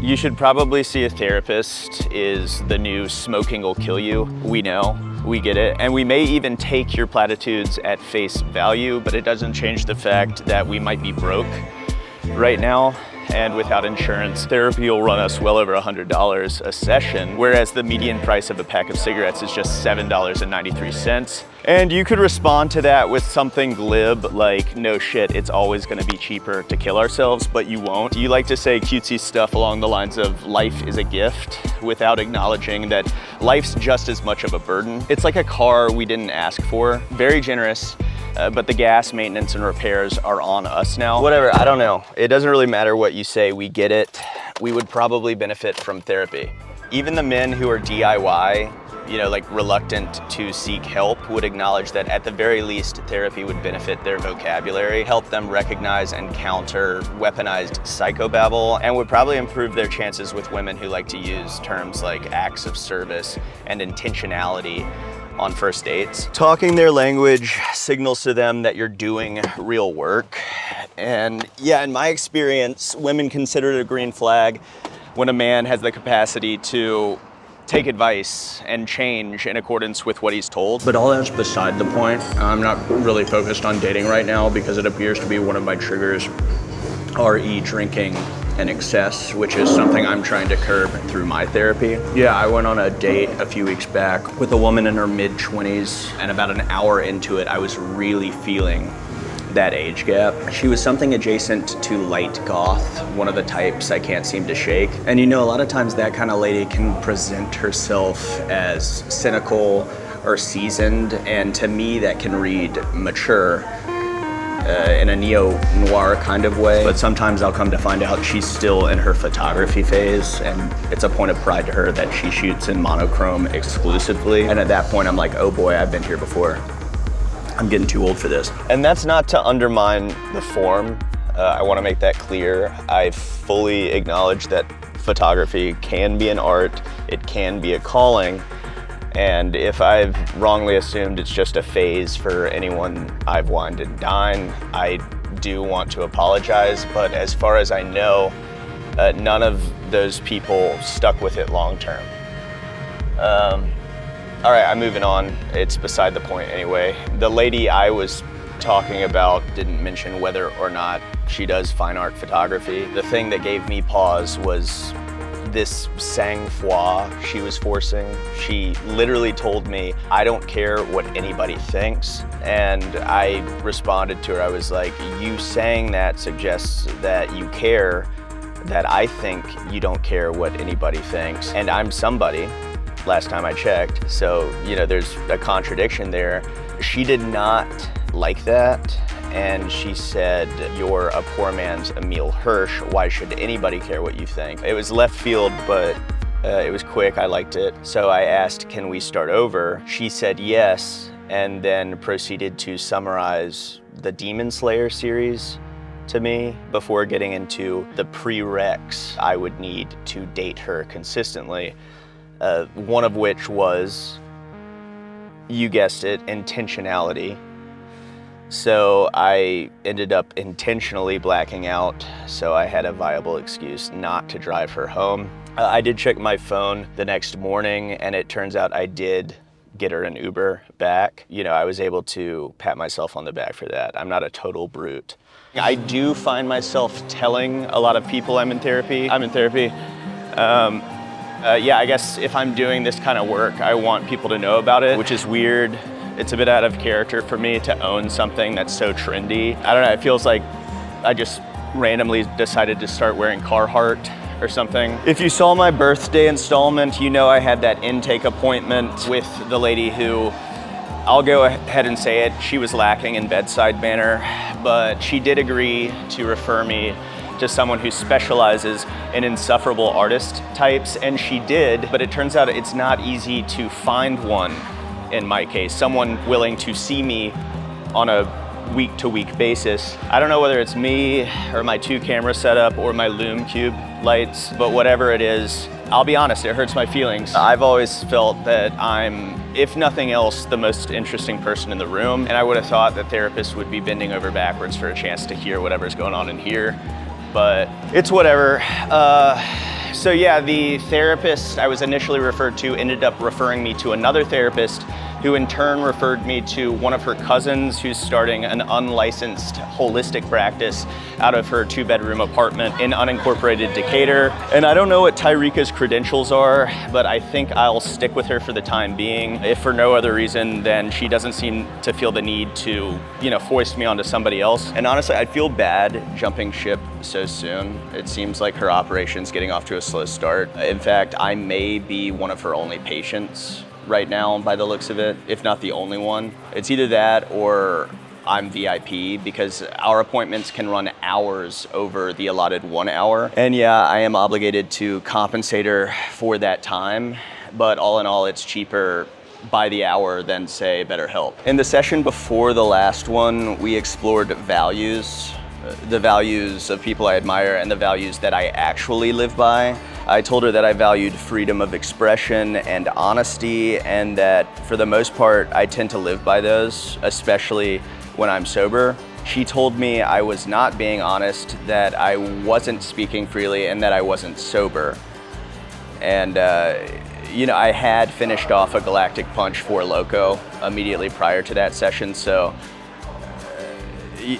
You should probably see a therapist is the new smoking will kill you. We know, we get it. And we may even take your platitudes at face value, but it doesn't change the fact that we might be broke right now. And without insurance, therapy will run us well over $100 a session, whereas the median price of a pack of cigarettes is just $7.93. And you could respond to that with something glib like, no shit, it's always gonna be cheaper to kill ourselves, but you won't. You like to say cutesy stuff along the lines of life is a gift without acknowledging that life's just as much of a burden. It's like a car we didn't ask for, very generous. But the gas maintenance and repairs are on us now. Whatever, I don't know. It doesn't really matter what you say, we get it. We would probably benefit from therapy. Even the men who are DIY, you know, like reluctant to seek help, would acknowledge that at the very least, therapy would benefit their vocabulary, help them recognize and counter weaponized psychobabble, and would probably improve their chances with women who like to use terms like acts of service and intentionality on first dates. Talking their language signals to them that you're doing real work. And yeah, in my experience, women consider it a green flag when a man has the capacity to take advice and change in accordance with what he's told. But all that's beside the point. I'm not really focused on dating right now because it appears to be one of my triggers, RE drinking and excess, which is something I'm trying to curb through my therapy. Yeah, I went on a date a few weeks back with a woman in her mid-20s, and about an hour into it, I was really feeling that age gap. She was something adjacent to light goth, one of the types I can't seem to shake. And you know, a lot of times that kind of lady can present herself as cynical or seasoned, and to me that can read mature in a neo-noir kind of way. But sometimes I'll come to find out she's still in her photography phase, and it's a point of pride to her that she shoots in monochrome exclusively. And at that point, I'm like, oh boy, I've been here before. I'm getting too old for this. And that's not to undermine the form. I wanna make that clear. I fully acknowledge that photography can be an art, it can be a calling, and if I've wrongly assumed it's just a phase for anyone I've wined and dined, I do want to apologize, but as far as I know, none of those people stuck with it long term. All right, I'm moving on. It's beside the point anyway. The lady I was talking about didn't mention whether or not she does fine art photography. The thing that gave me pause was this sang-froid she was forcing. She literally told me, I don't care what anybody thinks. And I responded to her, I was like, you saying that suggests that you care, that I think you don't care what anybody thinks. And I'm somebody, last time I checked. So, you know, there's a contradiction there. She did not like that. And she said, you're a poor man's Emil Hirsch. Why should anybody care what you think? It was left field, but it was quick. I liked it. So I asked, can we start over? She said yes, and then proceeded to summarize the Demon Slayer series to me before getting into the prereqs I would need to date her consistently. One of which was, you guessed it, intentionality. So I ended up intentionally blacking out, so I had a viable excuse not to drive her home. I did check my phone the next morning, and it turns out I did get her an Uber back. You know, I was able to pat myself on the back for that. I'm not a total brute. I do find myself telling a lot of people I'm in therapy. Yeah, I guess if I'm doing this kind of work, I want people to know about it, which is weird. It's a bit out of character for me to own something that's so trendy. I don't know, it feels like I just randomly decided to start wearing Carhartt or something. If you saw my birthday installment, you know I had that intake appointment with the lady who, I'll go ahead and say it, she was lacking in bedside manner, but she did agree to refer me to someone who specializes in insufferable artist types, and she did, but it turns out it's not easy to find one. In my case, someone willing to see me on a week-to-week basis. I don't know whether it's me or my 2-camera setup or my Lume Cube lights, but whatever it is, I'll be honest, it hurts my feelings. I've always felt that I'm, if nothing else, the most interesting person in the room, and I would have thought that therapists would be bending over backwards for a chance to hear whatever's going on in here, but it's whatever. So yeah, the therapist I was initially referred to ended up referring me to another therapist who in turn referred me to one of her cousins who's starting an unlicensed holistic practice out of her 2-bedroom apartment in unincorporated Decatur. And I don't know what Tyreeka's credentials are, but I think I'll stick with her for the time being. If for no other reason than she doesn't seem to feel the need to, foist me onto somebody else. And honestly, I'd feel bad jumping ship so soon. It seems like her operation's getting off to a slow start. In fact, I may be one of her only patients right now by the looks of it, if not the only one. It's either that or I'm VIP because our appointments can run hours over the allotted 1 hour. And yeah, I am obligated to compensate her for that time, but all in all, it's cheaper by the hour than say BetterHelp. In the session before the last one, we explored values, the values of people I admire and the values that I actually live by. I told her that I valued freedom of expression and honesty, and that for the most part, I tend to live by those, especially when I'm sober. She told me I was not being honest, that I wasn't speaking freely, and that I wasn't sober. And I had finished off a Galactic Punch 4 Loco immediately prior to that session, so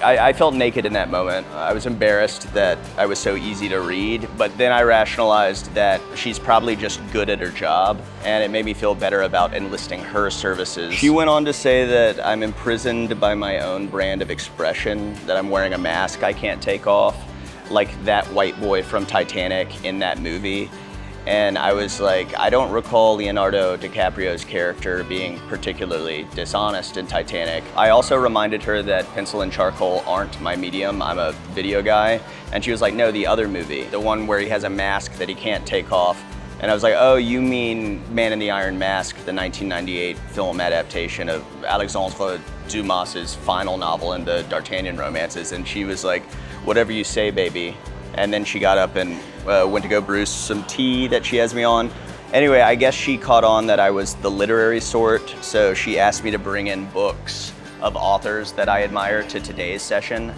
I felt naked in that moment. I was embarrassed that I was so easy to read, but then I rationalized that she's probably just good at her job, and it made me feel better about enlisting her services. She went on to say that I'm imprisoned by my own brand of expression, that I'm wearing a mask I can't take off, like that white boy from Titanic in that movie. And I was like, I don't recall Leonardo DiCaprio's character being particularly dishonest in Titanic. I also reminded her that pencil and charcoal aren't my medium, I'm a video guy. And she was like, no, the other movie, the one where he has a mask that he can't take off. And I was like, oh, you mean Man in the Iron Mask, the 1998 film adaptation of Alexandre Dumas's final novel in the D'Artagnan romances. And she was like, whatever you say, baby. And then she got up and went to go brew some tea that she has me on. Anyway, I guess she caught on that I was the literary sort, so she asked me to bring in books of authors that I admire to today's session,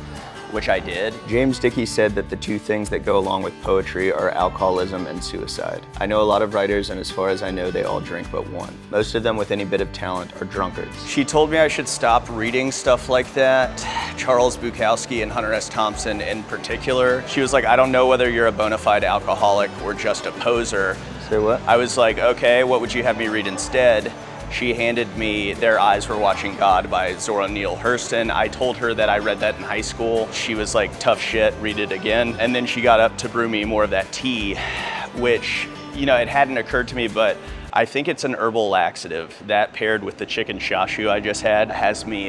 which I did. James Dickey said that the two things that go along with poetry are alcoholism and suicide. I know a lot of writers, and as far as I know, they all drink but one. Most of them with any bit of talent are drunkards. She told me I should stop reading stuff like that, Charles Bukowski and Hunter S. Thompson in particular. She was like, I don't know whether you're a bona fide alcoholic or just a poser. Say what? I was like, okay, what would you have me read instead? She handed me Their Eyes Were Watching God by Zora Neale Hurston. I told her that I read that in high school. She was like, tough shit, read it again. And then she got up to brew me more of that tea, which, it hadn't occurred to me, but I think it's an herbal laxative. That paired with the chicken shashu I just had has me,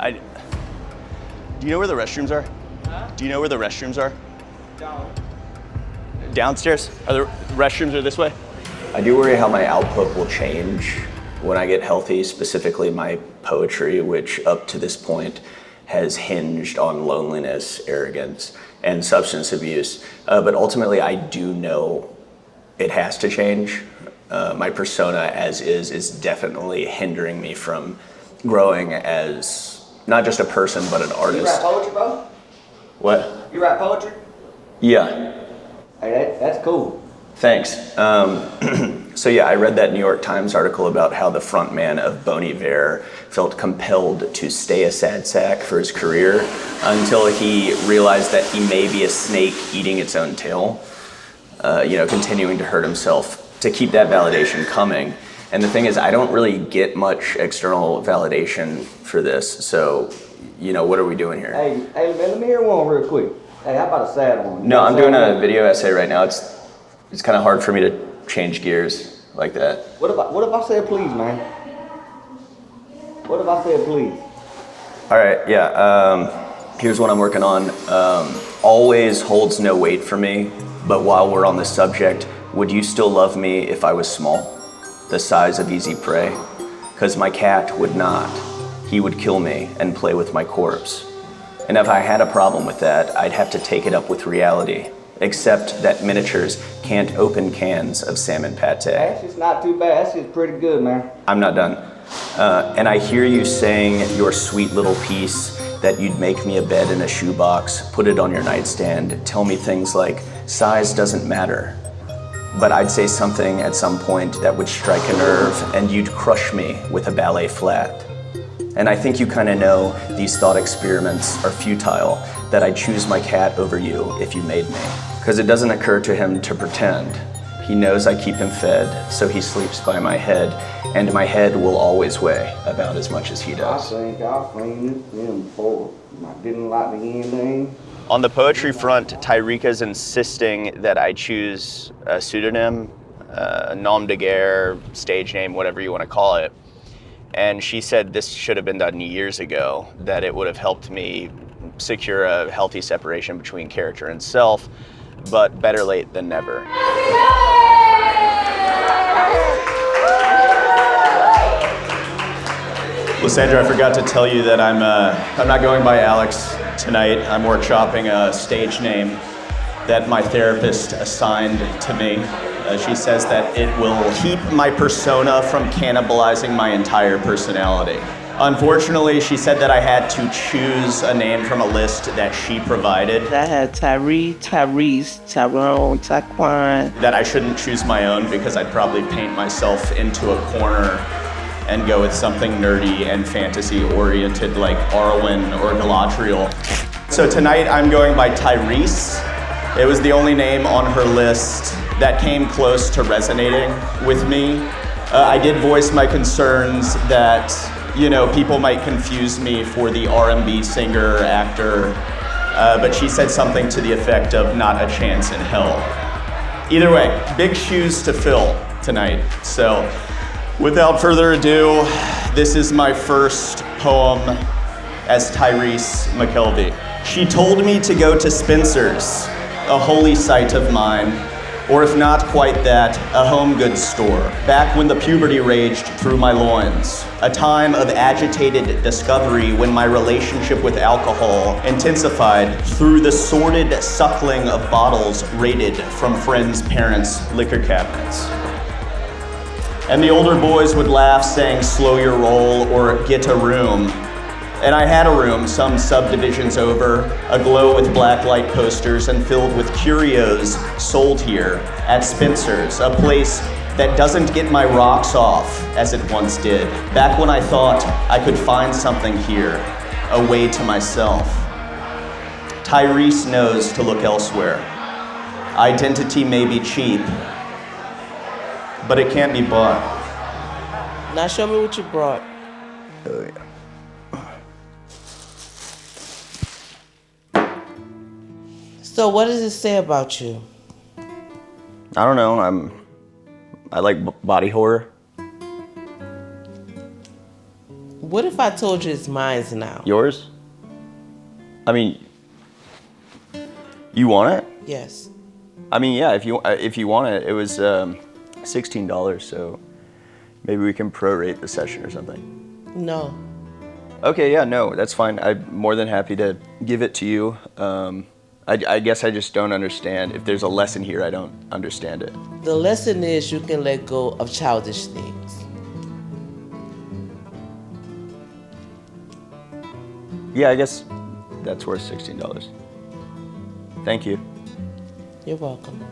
do you know where the restrooms are? Huh? Do you know where the restrooms are? Down. Downstairs? Are the restrooms are this way? I do worry how my output will change when I get healthy, specifically my poetry, which up to this point has hinged on loneliness, arrogance, and substance abuse. But ultimately, I do know it has to change. My persona as is definitely hindering me from growing as not just a person, but an artist. You write poetry, bro? What? You write poetry? Yeah. Hey, that's cool. Thanks. So yeah, I read that New York Times article about how the front man of Bon Iver felt compelled to stay a sad sack for his career until he realized that he may be a snake eating its own tail, continuing to hurt himself to keep that validation coming. And the thing is, I don't really get much external validation for this. So, what are we doing here? Hey, man, let me hear one real quick. Hey, how about a sad one? No, I'm doing a video essay right now. It's kind of hard for me to change gears like that. What if I said please, man? What if I said please? All right, yeah. Here's what I'm working on. Always holds no weight for me, but while we're on the subject, would you still love me if I was small? The size of easy prey? 'Cause my cat would not. He would kill me and play with my corpse. And if I had a problem with that, I'd have to take it up with reality. Except that miniatures can't open cans of salmon pate. That's just not too bad. That's just pretty good, man. I'm not done. And I hear you saying your sweet little piece that you'd make me a bed in a shoebox, put it on your nightstand, tell me things like, Size doesn't matter, but I'd say something at some point that would strike a nerve and you'd crush me with a ballet flat. And I think you kind of know these thought experiments are futile, that I'd choose my cat over you if you made me. Because it doesn't occur to him to pretend. He knows I keep him fed, so he sleeps by my head, and my head will always weigh about as much as he does. I think I've seen him before. I didn't like the ending. On the poetry front, Tyrika's insisting that I choose a pseudonym, nom de guerre, stage name, whatever you want to call it. And she said this should have been done years ago, that it would have helped me secure a healthy separation between character and self, but better late than never. Lysandra, I forgot to tell you that I'm not going by Alex tonight. I'm workshopping a stage name that my therapist assigned to me. She says that it will keep my persona from cannibalizing my entire personality. Unfortunately, she said that I had to choose a name from a list that she provided. I had Tyrese, Tyrone, Taquan. That I shouldn't choose my own because I'd probably paint myself into a corner and go with something nerdy and fantasy-oriented like Arwen or Galadriel. So tonight I'm going by Tyrese. It was the only name on her list that came close to resonating with me. I did voice my concerns that, you know, people might confuse me for the R&B singer, actor, but she said something to the effect of not a chance in hell. Either way, big shoes to fill tonight. So without further ado, this is my first poem as Tyrese McKelvey. She told me to go to Spencer's, a holy site of mine, or if not quite that, a home goods store, back when the puberty raged through my loins, a time of agitated discovery when my relationship with alcohol intensified through the sordid suckling of bottles raided from friends' parents' liquor cabinets. And the older boys would laugh saying, slow your roll or get a room. And I had a room some subdivisions over, aglow with black light posters and filled with curios sold here at Spencer's, a place that doesn't get my rocks off as it once did, back when I thought I could find something here, a way to myself. Tyrese knows to look elsewhere. Identity may be cheap, but it can't be bought. Now show me what you brought. Oh yeah. So what does it say about you? I don't know, I like body horror. What if I told you it's mine now? Yours? I mean, you want it? Yes. I mean, yeah, if you want it, it was $16, so maybe we can prorate the session or something. No. Okay, yeah, no, that's fine. I'm more than happy to give it to you. I guess I just don't understand. If there's a lesson here, I don't understand it. The lesson is you can let go of childish things. Yeah, I guess that's worth $16. Thank you. You're welcome.